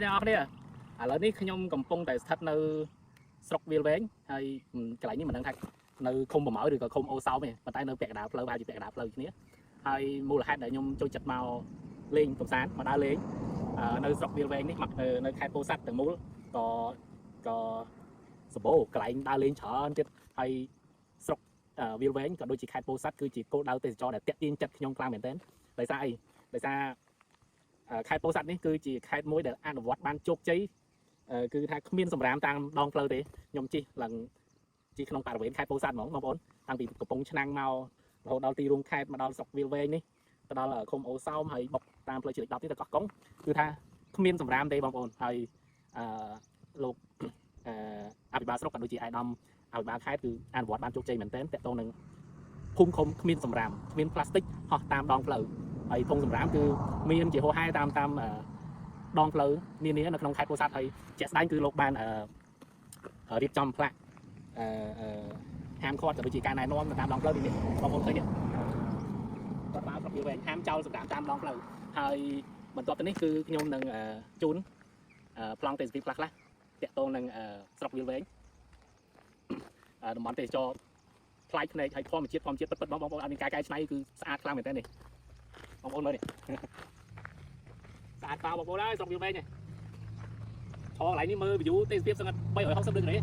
đây nào đây à lớn ní nhom cầm pung tại thắt nơi sọc viền vén hay cái này như mình đang thay nơi không mở được không ô sau này mà tay nơi bẹt đạp lâu bao nhiêu bẹt đạp lâu như thế hay mua là hai để nhom trôi chặt màu lên tổng sáng mà đá lên nơi sọc viền vén ní mặc nơi khai po sắt từng mũ có sập bố cái này đá lên chở chết hay sọc viền vén còn đôi chỉ khai po sắt cứ chỉ cô đào tiền cho để tiết tin chặt nhom clang មែន ទេ ដោយសារខេត្តពោធិ៍សាត់នេះគឺជាខេត្តមួយដែលអនុវត្តបានជោគជ័យគឺថាគ្មានសម្រាមតាមដងផ្លូវទេខ្ញុំជិះឡើងជិះក្នុងបរិវេណខេត្តពោធិ៍សាត់ហ្មងបងប្អូនតាំងពីកំពង់ឆ្នាំងមករហូតដល់ទីរួមខេត្តមកដល់ស្រុកវាលវែងនេះទៅដល់ឃុំអូសោមហើយបុកតាមផ្លូវជាតិ10នេះទៅកោះកុងគឺថាគ្មានសម្រាមទេបងប្អូនហើយលោកអភិបាលស្រុកក៏ដូចជាអាយដាមអភិបាលខេត្តគឺអនុវត្តបានជោគជ័យមែនទែនតកតងនឹងភូមិឃុំគ្មានសម្រាមគ្មានផ្លាស្ទិកហោះតាមដងផ្លូវហើយធុងសម្រាមគឺមានជាហោហែតាមដងផ្លូវនានានៅក្នុងខេត្តពោធិ៍សាត់ហើយជាក់ស្ដែងគឺលោកបានរៀបចំផ្លាកហាមឃាត់ក៏ដូចជាការណែនាំតាមដងផ្លូវនេះបងប្អូនឃើញទេគាត់បានប្រាប់វាហាមចោលសម្រាមតាមដងផ្លូវហើយបន្ទាប់ទៅនេះគឺខ្ញុំនឹងជូនប្លង់ទេសភាពខ្លះតាក់ទងនឹងស្រុកវាលវែងតំបន់ទេសចរផ្លាយភ្នែកហើយធម្មជាតិពិតៗបងប្អូនអត់មានការកែច្នៃគឺស្អាតខ្លាំងមែនតើនេះបងប្អូនមើលនេះស្អាតតើបងប្អូនហើយស្រុកវាលវែងនេះឈរកន្លែងនេះមើល view ទេសភាពស្ងាត់360 ដឺក្រេ